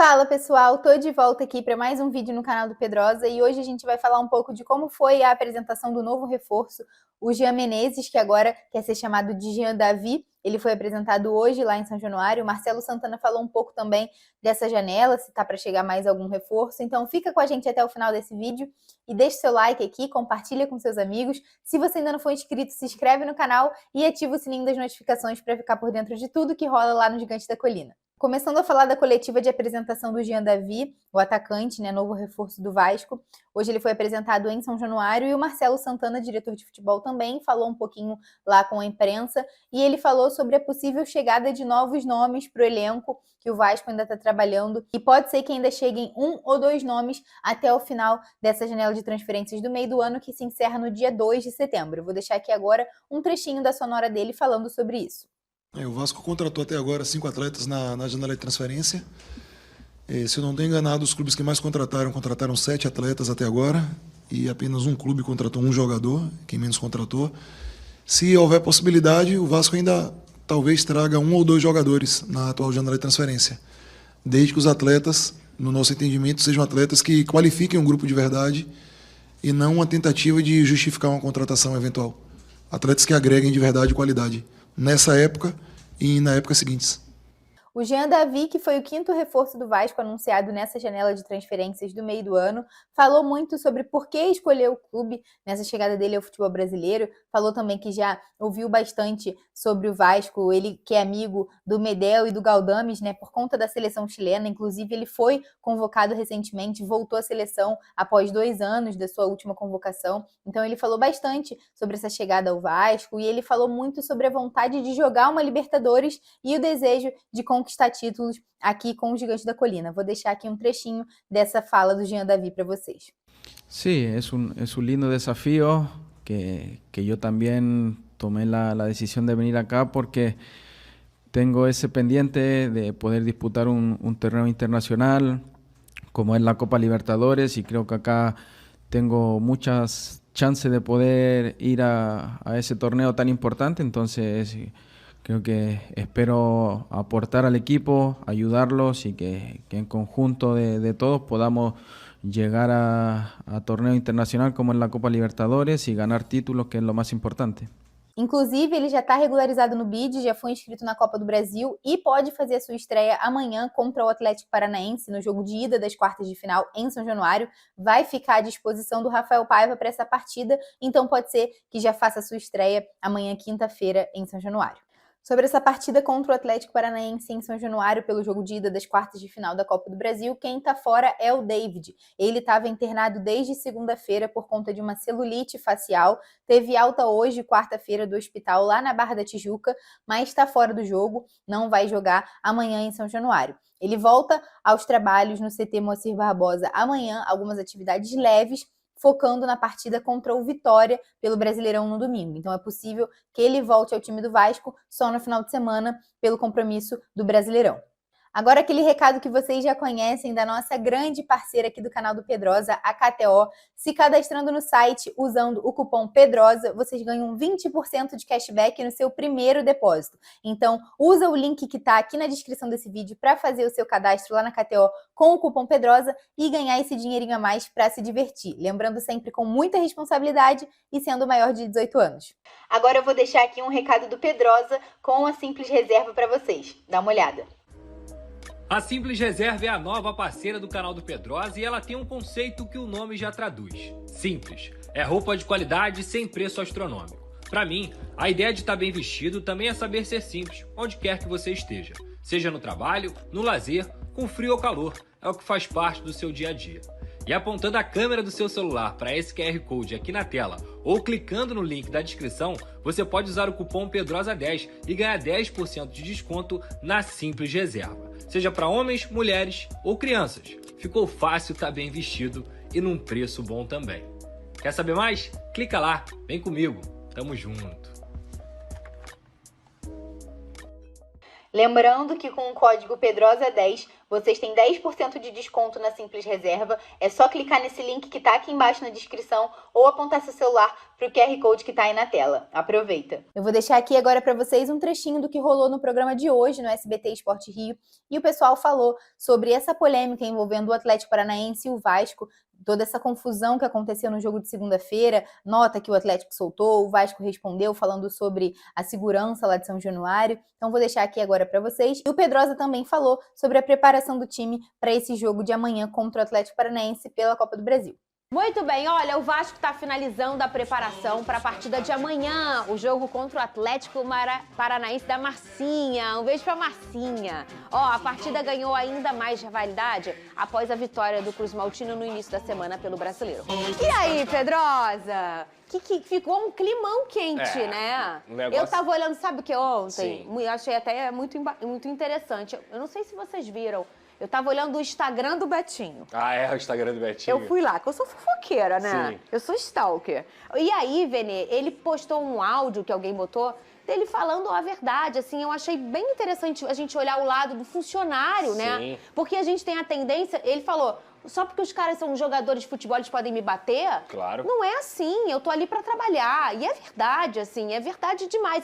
Fala pessoal, tô de volta aqui para mais um vídeo no canal do Pedrosa e hoje a gente vai falar um pouco de como foi a apresentação do novo reforço, o Jean Menezes, que agora quer ser chamado de Jean Davi. Ele foi apresentado hoje lá em São Januário. O Marcelo Santana falou um pouco também dessa janela, se tá para chegar mais algum reforço. Então fica com a gente até o final desse vídeo e deixa seu like aqui, compartilha com seus amigos. Se você ainda não for inscrito, se inscreve no canal e ativa o sininho das notificações para ficar por dentro de tudo que rola lá no Gigante da Colina. Começando a falar da coletiva de apresentação do Jean Davi, o atacante, novo reforço do Vasco. Hoje ele foi apresentado em São Januário e o Marcelo Santana, diretor de futebol, também falou um pouquinho lá com a imprensa e ele falou sobre a possível chegada de novos nomes para o elenco, que o Vasco ainda está trabalhando e pode ser que ainda cheguem 1 ou 2 nomes até o final dessa janela de transferências do meio do ano, que se encerra no dia 2 de setembro. Eu vou deixar aqui agora um trechinho da sonora dele falando sobre isso. O Vasco contratou até agora 5 atletas na janela de transferência. Se eu não estou enganado, os clubes que mais contrataram 7 atletas até agora e apenas um clube contratou um jogador, quem menos contratou. Se houver possibilidade, o Vasco ainda talvez traga 1 ou 2 jogadores na atual janela de transferência, desde que os atletas, no nosso entendimento, sejam atletas que qualifiquem um grupo de verdade e não uma tentativa de justificar uma contratação eventual. Atletas que agreguem de verdade qualidade nessa época e na época seguintes. O Jean Davi, que foi o 5º reforço do Vasco anunciado nessa janela de transferências do meio do ano, falou muito sobre por que escolheu o clube nessa chegada dele ao futebol brasileiro. Falou também que já ouviu bastante sobre o Vasco, ele que é amigo do Medel e do Galdames, por conta da seleção chilena. Inclusive, ele foi convocado recentemente, voltou à seleção após 2 anos da sua última convocação. Então, ele falou bastante sobre essa chegada ao Vasco e ele falou muito sobre a vontade de jogar uma Libertadores e o desejo de conquistar títulos aqui com o Gigante da Colina. Vou deixar aqui um trechinho dessa fala do Jean Davi para vocês. Sí, es un lindo desafío que yo también tomé la decisión de venir acá porque tengo ese pendiente de poder disputar un torneo internacional como es la Copa Libertadores y creo que acá tengo muchas chances de poder ir a ese torneo tan importante, entonces creo que espero aportar al equipo, ayudarlos y que en conjunto de todos podamos llegar a torneo internacional como en la Copa Libertadores y ganar títulos, que es lo más importante. Inclusive, ele já está regularizado no BID, já foi inscrito na Copa do Brasil e pode fazer a sua estreia amanhã contra o Atlético Paranaense no jogo de ida das quartas de final em São Januário. Vai ficar à disposição do Rafael Paiva para essa partida, então pode ser que já faça a sua estreia amanhã, quinta-feira, em São Januário. Sobre essa partida contra o Atlético Paranaense em São Januário pelo jogo de ida das quartas de final da Copa do Brasil, quem está fora é o David. Ele estava internado desde segunda-feira por conta de uma celulite facial, teve alta hoje, quarta-feira, do hospital lá na Barra da Tijuca, mas está fora do jogo, não vai jogar amanhã em São Januário. Ele volta aos trabalhos no CT Moacir Barbosa amanhã, algumas atividades leves, focando na partida contra o Vitória pelo Brasileirão no domingo. Então é possível que ele volte ao time do Vasco só no final de semana pelo compromisso do Brasileirão. Agora aquele recado que vocês já conhecem da nossa grande parceira aqui do canal do Pedrosa, a KTO. Se cadastrando no site usando o cupom Pedrosa, vocês ganham 20% de cashback no seu primeiro depósito. Então usa o link que está aqui na descrição desse vídeo para fazer o seu cadastro lá na KTO com o cupom Pedrosa e ganhar esse dinheirinho a mais para se divertir. Lembrando sempre com muita responsabilidade e sendo maior de 18 anos. Agora eu vou deixar aqui um recado do Pedrosa com a Simples Reserva para vocês. Dá uma olhada. A Simples Reserva é a nova parceira do canal do Pedrosa e ela tem um conceito que o nome já traduz. Simples. É roupa de qualidade sem preço astronômico. Para mim, a ideia de estar bem vestido também é saber ser simples, onde quer que você esteja. Seja no trabalho, no lazer, com frio ou calor. É o que faz parte do seu dia a dia. E apontando a câmera do seu celular para esse QR Code aqui na tela ou clicando no link da descrição, você pode usar o cupom PEDROSA10 e ganhar 10% de desconto na Simples Reserva. Seja para homens, mulheres ou crianças. Ficou fácil estar bem vestido e num preço bom também. Quer saber mais? Clica lá, vem comigo, tamo junto. Lembrando que com o código PEDROSA10 vocês têm 10% de desconto na Simples Reserva. É só clicar nesse link que tá aqui embaixo na descrição ou apontar seu celular pro QR Code que tá aí na tela. Aproveita! Eu vou deixar aqui agora para vocês um trechinho do que rolou no programa de hoje no SBT Esporte Rio. E o pessoal falou sobre essa polêmica envolvendo o Atlético Paranaense e o Vasco, toda essa confusão que aconteceu no jogo de segunda-feira, nota que o Atlético soltou, o Vasco respondeu falando sobre a segurança lá de São Januário. Então vou deixar aqui agora para vocês. E o Pedrosa também falou sobre a preparação do time para esse jogo de amanhã contra o Atlético Paranaense pela Copa do Brasil. Muito bem, olha, o Vasco está finalizando a preparação para a partida de amanhã, o jogo contra o Atlético Paranaense da Marcinha. Um beijo para Marcinha. A partida ganhou ainda mais rivalidade após a vitória do Cruz Maltino no início da semana pelo Brasileiro. E aí, Pedrosa? Que ficou um climão quente, né? Eu tava olhando, sabe o que ontem? Sim. Eu achei até muito interessante. Eu não sei se vocês viram. Eu tava olhando o Instagram do Betinho. O Instagram do Betinho. Eu fui lá, porque eu sou fofoqueira, né? Sim. Eu sou stalker. E aí, Vene, ele postou um áudio que alguém botou dele falando a verdade, assim, eu achei bem interessante a gente olhar o lado do funcionário, né? Sim. Porque a gente tem a tendência, ele falou, só porque os caras são jogadores de futebol, eles podem me bater? Claro. Não é assim, eu tô ali pra trabalhar. E é verdade, assim, é verdade demais.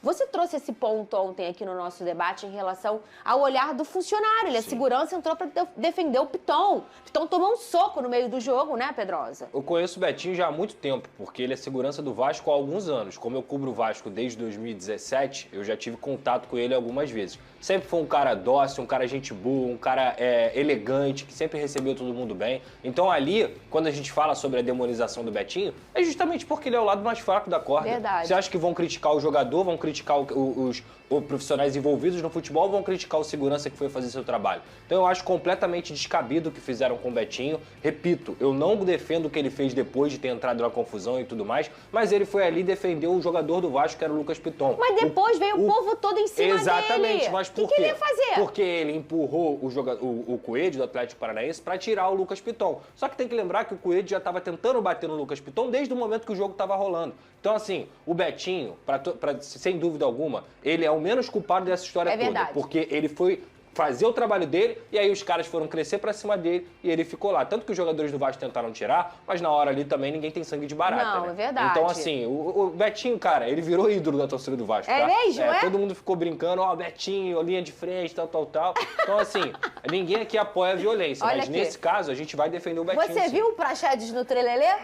Você trouxe esse ponto ontem aqui no nosso debate em relação ao olhar do funcionário. Ele, a segurança entrou para defender o Piton. O Piton tomou um soco no meio do jogo, né, Pedrosa? Eu conheço o Betinho já há muito tempo, porque ele é segurança do Vasco há alguns anos. Como eu cubro o Vasco desde 2017, eu já tive contato com ele algumas vezes. Sempre foi um cara dócil, um cara gente boa, um cara elegante, que sempre recebeu todo mundo bem. Então ali, quando a gente fala sobre a demonização do Betinho, é justamente porque ele é o lado mais fraco da corda. Verdade. Você acha que vão criticar o jogador, vão criticar os profissionais envolvidos no futebol, vão criticar o segurança que foi fazer seu trabalho. Então eu acho completamente descabido o que fizeram com o Betinho. Repito, eu não defendo o que ele fez depois de ter entrado na confusão e tudo mais, mas ele foi ali defender o jogador do Vasco, que era o Lucas Piton. Mas depois veio o povo todo em cima dele. Exatamente, mas por quê? O que ele ia fazer? Porque ele empurrou o Coelho do Atlético Paranaense para tirar o Lucas Piton. Só que tem que lembrar que o Coelho já estava tentando bater no Lucas Piton desde o momento que o jogo estava rolando. Então, assim, o Betinho, sem dúvida alguma, ele é o menos culpado dessa história toda. Verdade. Porque ele foi fazer o trabalho dele e aí os caras foram crescer pra cima dele e ele ficou lá. Tanto que os jogadores do Vasco tentaram tirar, mas na hora ali também ninguém tem sangue de barata, Não, né? é verdade. Então, assim, o Betinho, cara, ele virou ídolo da torcida do Vasco, É tá? mesmo, é? Todo mundo ficou brincando, Betinho, linha de frente, tal. Então, assim, ninguém aqui apoia a violência, Olha mas aqui. nesse caso a gente vai defender o Betinho. Você sim. viu o Praxedes no Trelelê?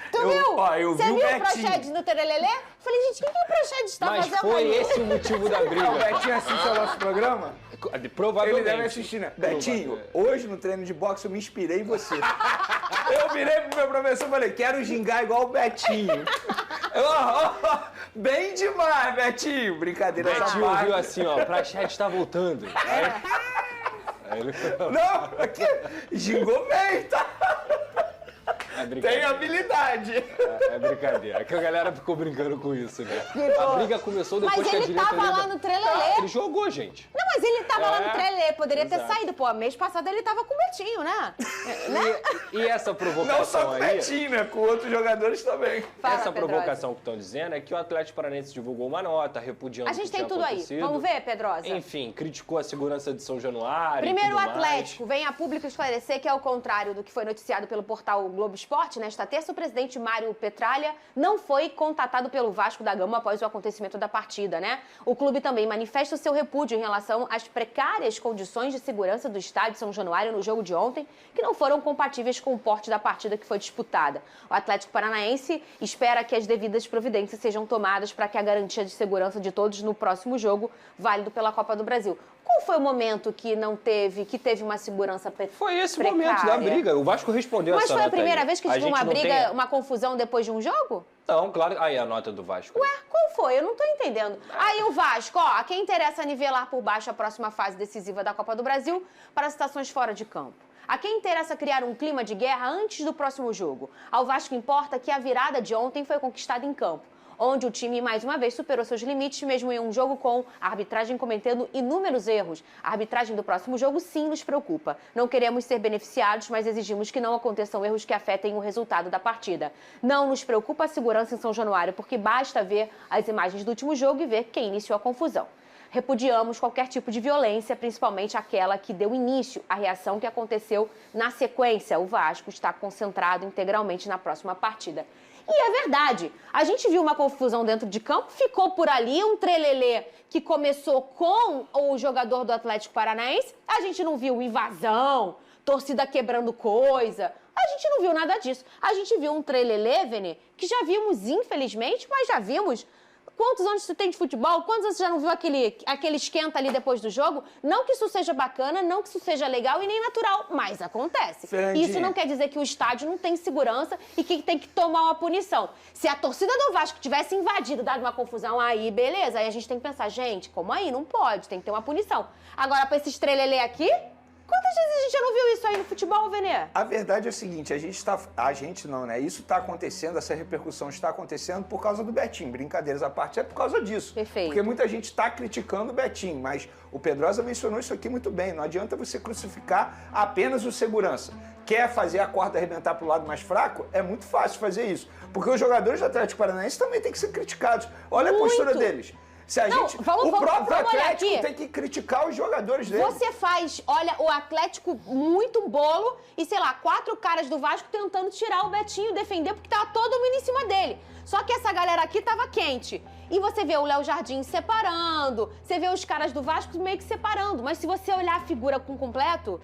Tu viu? Eu Você vi o viu o Betinho. Praxedes no Trelelê? Falei, gente, o que o Praxedes tá Mas fazendo foi ali? esse o motivo da briga. O Betinho assiste ao nosso programa? Provavelmente. Ele deve assistir, né? Betinho, hoje no treino de boxe eu me inspirei em você. Eu virei pro meu professor e falei, quero gingar igual o Betinho. Bem demais, Betinho. Brincadeira, essa Betinho parte. viu assim, Praxedes tá voltando. Aí ele falou, Não, aqui, gingou bem, tá? é brincadeira. Tem habilidade. É brincadeira. É que a galera ficou brincando com isso, né? A briga começou depois Mas que a ele diretoria... tava lá no Trelelê. Ele jogou, gente. Não, mas ele tava lá no Trelelê, poderia ter Exato. saído. Pô, mês passado ele tava com o Betinho, né? E essa Não só provocação com o aí... Betinho, né? Com outros jogadores também. Fala, Essa Pedrosa. provocação que estão dizendo é que o Atlético Paranaense divulgou uma nota repudiando A o que gente tem tinha tudo aí. acontecido. Vamos ver, Pedrosa? Enfim, criticou a segurança de São Januário e Primeiro, o tudo mais. Atlético vem a público esclarecer que, ao contrário do que foi noticiado pelo portal Globo Esporte, nesta terça, o presidente Mário Petralha não foi contatado pelo Vasco da Gama após o acontecimento da partida, né? O clube também manifesta o seu repúdio em relação às precárias condições de segurança do estádio São Januário no jogo de ontem, que não foram compatíveis com o porte da partida que foi disputada. O Atlético Paranaense espera que as devidas providências sejam tomadas para que a garantia de segurança de todos no próximo jogo, válido pela Copa do Brasil. Qual foi o momento que teve uma segurança precária? Foi esse momento da briga. O Vasco respondeu Mas essa foi a nota primeira aí. vez que A tive gente uma não briga, tem- uma confusão depois de um jogo? Não, claro. Aí a nota do Vasco. Ué, qual foi? Eu não tô entendendo. Aí o Vasco, a quem interessa nivelar por baixo a próxima fase decisiva da Copa do Brasil para as situações fora de campo? A quem interessa criar um clima de guerra antes do próximo jogo? Ao Vasco importa que a virada de ontem foi conquistada em campo, onde o time mais uma vez superou seus limites, mesmo em um jogo com a arbitragem cometendo inúmeros erros. A arbitragem do próximo jogo sim nos preocupa. Não queremos ser beneficiados, mas exigimos que não aconteçam erros que afetem o resultado da partida. Não nos preocupa a segurança em São Januário, porque basta ver as imagens do último jogo e ver quem iniciou a confusão. repudiamos qualquer tipo de violência, principalmente aquela que deu início à reação que aconteceu na sequência. O Vasco está concentrado integralmente na próxima partida. E é verdade, a gente viu uma confusão dentro de campo, ficou por ali um trelelê que começou com o jogador do Atlético Paranaense, a gente não viu invasão, torcida quebrando coisa, a gente não viu nada disso. A gente viu um trelelê, Vene, que já vimos infelizmente, mas já vimos. Quantos anos você tem de futebol? Quantos anos você já não viu aquele esquenta ali depois do jogo? Não que isso seja bacana, não que isso seja legal e nem natural, mas acontece. Fernandinha. Isso não quer dizer que o estádio não tem segurança e que tem que tomar uma punição. Se a torcida do Vasco tivesse invadido, dado uma confusão, aí beleza, aí a gente tem que pensar, gente, como aí? Não pode, tem que ter uma punição. Agora, pra esse estrelelê aqui, quantas vezes a gente já não viu isso aí no futebol, Venê? A verdade é o seguinte, a gente não, né? Isso está acontecendo, essa repercussão está acontecendo por causa do Betinho. Brincadeiras à parte, é por causa disso. Perfeito. Porque muita gente está criticando o Betinho, mas o Pedrosa mencionou isso aqui muito bem. Não adianta você crucificar apenas o segurança. Quer fazer a corda arrebentar para o lado mais fraco? É muito fácil fazer isso. Porque os jogadores do Atlético Paranaense também têm que ser criticados. Olha a postura deles. Se a gente, o próprio Atlético tem que criticar os jogadores dele. Você faz, olha, o Atlético muito bolo e, sei lá, 4 caras do Vasco tentando tirar o Betinho, defender, porque tava todo mundo em cima dele. Só que essa galera aqui tava quente. E você vê o Léo Jardim separando, você vê os caras do Vasco meio que separando. Mas se você olhar a figura com completo,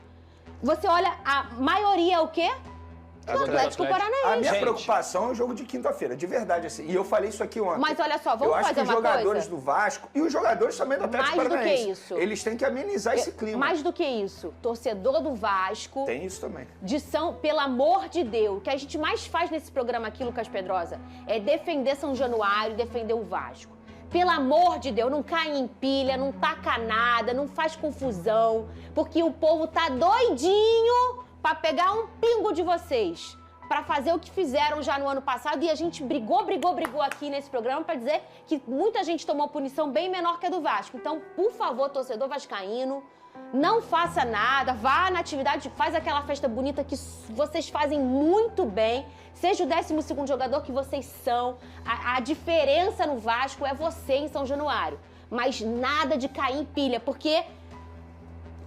você olha a maioria o quê? Do Atlético Paranaense. A minha preocupação é o jogo de quinta-feira, de verdade, assim. E eu falei isso aqui ontem. Mas olha só, vamos fazer uma coisa. Eu acho que os jogadores do Vasco e os jogadores também do Atlético Paranaense. Mais do que isso. Eles têm que amenizar esse clima. Mais do que isso. Torcedor do Vasco. Tem isso também. Pelo amor de Deus. O que a gente mais faz nesse programa aqui, Lucas Pedrosa, é defender São Januário e defender o Vasco. Pelo amor de Deus, não cai em pilha, não taca nada, não faz confusão, porque o povo tá doidinho pra pegar um pingo de vocês, pra fazer o que fizeram já no ano passado, e a gente brigou aqui nesse programa pra dizer que muita gente tomou punição bem menor que a do Vasco. Então, por favor, torcedor vascaíno, não faça nada, vá na atividade, faz aquela festa bonita que vocês fazem muito bem, seja o 12º jogador que vocês são, a diferença no Vasco é você em São Januário, mas nada de cair em pilha, porque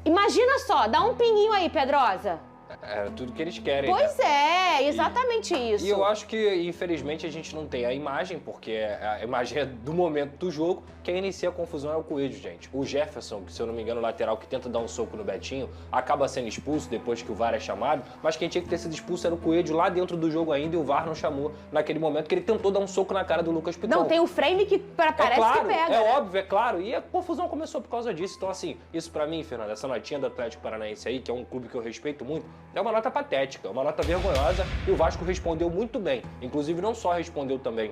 imagina só, dá um pinguinho aí, Pedrosa. É tudo que eles querem. Pois né? é, exatamente isso. E eu acho que, infelizmente, a gente não tem a imagem, porque a imagem é do momento do jogo. Quem inicia a confusão é o Coelho, gente. O Jefferson, que se eu não me engano, o lateral que tenta dar um soco no Betinho, acaba sendo expulso depois que o VAR é chamado, mas quem tinha que ter sido expulso era o Coelho lá dentro do jogo ainda, e o VAR não chamou naquele momento que ele tentou dar um soco na cara do Lucas Piton. Não, tem o frame que parece claro, que pega, É né? óbvio, é claro. E a confusão começou por causa disso. Então, assim, isso pra mim, Fernanda, essa notinha do Atlético Paranaense aí, que é um clube que eu respeito muito, é uma nota patética, uma nota vergonhosa, e o Vasco respondeu muito bem. Inclusive, não só respondeu também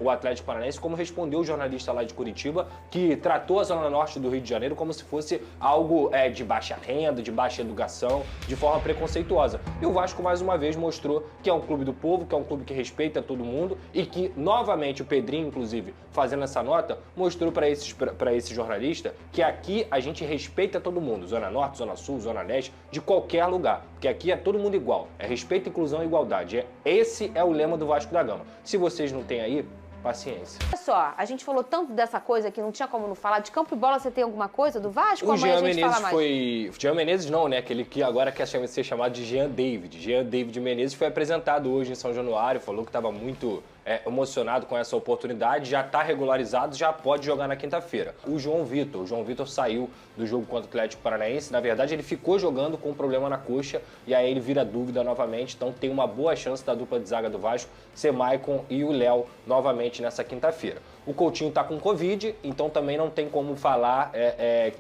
o Atlético Paranaense, como respondeu o jornalista lá de Curitiba, que tratou a Zona Norte do Rio de Janeiro como se fosse algo de baixa renda, de baixa educação, de forma preconceituosa. E o Vasco, mais uma vez, mostrou que é um clube do povo, que é um clube que respeita todo mundo, e que, novamente, o Pedrinho, inclusive, fazendo essa nota, mostrou para esse jornalista que aqui a gente respeita todo mundo, Zona Norte, Zona Sul, Zona Leste, de qualquer lugar, porque aqui é todo mundo igual, é respeito, inclusão e igualdade. Esse é o lema do Vasco da Gama. Se vocês não têm aí, paciência. Olha só, a gente falou tanto dessa coisa que não tinha como não falar. De campo e bola, você tem alguma coisa do Vasco? O Jean Menezes foi... Jean Menezes não, né? Aquele que agora quer ser chamado de Jean David. Jean David Menezes foi apresentado hoje em São Januário, falou que estava muito emocionado com essa oportunidade, já está regularizado, já pode jogar na quinta-feira. O João Vitor saiu do jogo contra o Atlético Paranaense, na verdade ele ficou jogando com um problema na coxa e aí ele vira dúvida novamente, então tem uma boa chance da dupla de zaga do Vasco ser Maicon e o Léo novamente nessa quinta-feira. O Coutinho está com Covid, então também não tem como falar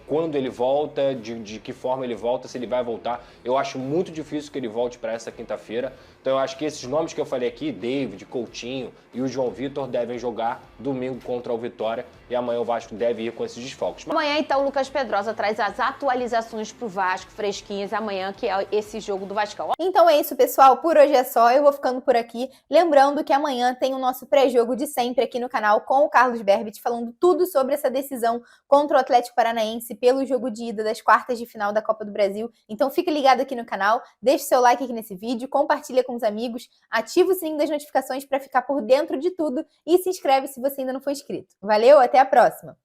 quando ele volta, de que forma ele volta, se ele vai voltar. Eu acho muito difícil que ele volte para essa quinta-feira. Então eu acho que esses nomes que eu falei aqui, David, Coutinho e o João Vitor, devem jogar domingo contra o Vitória. E amanhã o Vasco deve ir com esses desfalques. Amanhã, então, o Lucas Pedrosa traz as atualizações pro Vasco, fresquinhas, amanhã, que é esse jogo do Vascão. Então é isso, pessoal. Por hoje é só. Eu vou ficando por aqui. Lembrando que amanhã tem o nosso pré-jogo de sempre aqui no canal com o Carlos Berbit, falando tudo sobre essa decisão contra o Atlético Paranaense pelo jogo de ida das quartas de final da Copa do Brasil. Então fique ligado aqui no canal, deixe seu like aqui nesse vídeo, compartilha com os amigos, ativa o sininho das notificações para ficar por dentro de tudo e se inscreve se você ainda não for inscrito. Valeu, até a próxima!